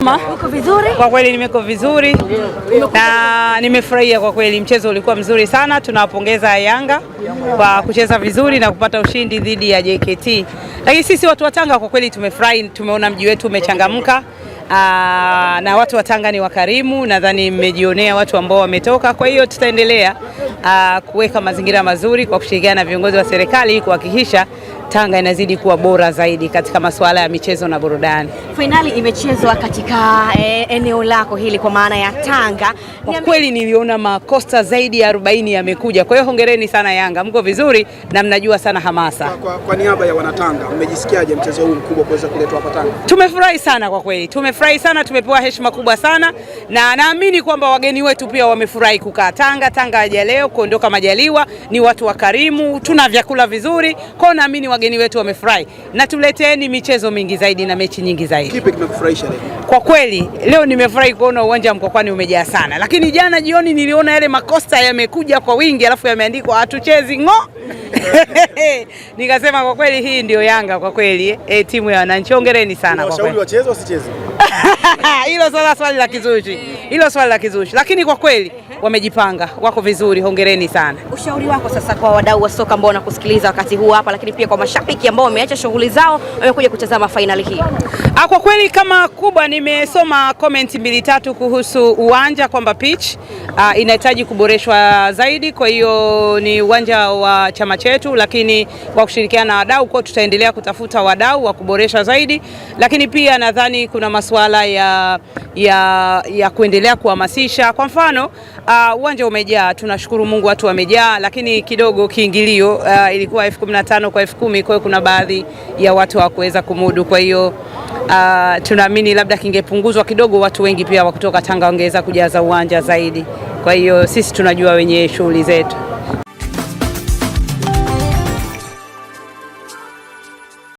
Uko vizuri? Kwa kweli nimeko vizuri na nimefurahia kwa kweli, mchezo ulikuwa mzuri sana. Tunawapongeza Yanga kwa kucheza vizuri na kupata ushindi dhidi ya JKT. Lakini sisi watu wa Tanga kwa kweli tumefurahi, tumeona mji wetu umechangamka. Na watu wa Tanga ni wakarimu, nadhani mmejionea watu ambao wametoka. Kwa hiyo tutaendelea kuweka mazingira mazuri kwa kushirikiana na viongozi wa serikali kuhakikisha Tanga inazidi kuwa bora zaidi katika masuala ya michezo na burudani. Finali imechezwa katika eneo lako hili kwa maana ya Tanga. Kwa kweli niliona makosta zaidi ya 40 yamekuja. Kwa hiyo hongereni sana Yanga, mko vizuri na mnajua sana hamasa. Kwa niaba ya wanatanga, mmejisikiaje mchezo huu mkubwa kuweza kuletwa hapa Tanga? Tumefurahi sana kwa kweli. Tumefurahi sana, tumepewa heshima kubwa sana na naamini kwamba wageni wetu pia wamefurahi kukaa Tanga. Tanga haja leo kuondoka majaliwa, ni watu wakarimu, tuna vyakula vizuri. Kwa hiyo naamini wageni wetu wamefurahi na tuleteeni michezo mingi zaidi na mechi nyingi zaidi. Kipi kimekufurahisha leo? Kwa kweli leo nimefurahi kuona uwanja Mkwakwani umejaa sana. Lakini jana jioni niliona yale makosta yamekuja kwa wingi alafu yameandikwa hatuchezi ngo. Nikasema kwa kweli hii ndio Yanga kwa kweli, timu ya wananchi. Hongereni sana kwa kweli. Wacheze wasicheze? Hilo swali la kizushi. Hilo swali la kizushi. Lakini kwa kweli wamejipanga, wako vizuri, hongereni sana. Ushauri wako sasa kwa wadau wa soka ambao wanakusikiliza wakati huu hapa, lakini pia kwa mashabiki ambao wameacha shughuli zao wamekuja kutazama finali hii? Kwa kweli kama kubwa nimesoma comment 2-3 kuhusu uwanja kwamba pitch inahitaji kuboreshwa zaidi. Kwa hiyo ni uwanja wa chama chetu, lakini kwa kushirikiana na wadau kwa tutaendelea kutafuta wadau wa kuboresha zaidi. Lakini pia nadhani kuna masuala ya kuendelea kuhamasisha. Kwa mfano uwanja umejaa, tunashukuru Mungu watu wamejaa, lakini kidogo kiingilio ilikuwa 15,000 kwa 10,000, kwa hiyo kuna baadhi ya watu hawakuweza kumudu. Kwa hiyo tunaamini labda kingepunguzwa kidogo, watu wengi pia wa kutoka Tanga wangeweza kujaza uwanja zaidi. Kwa hiyo sisi tunajua wenye shughuli zetu.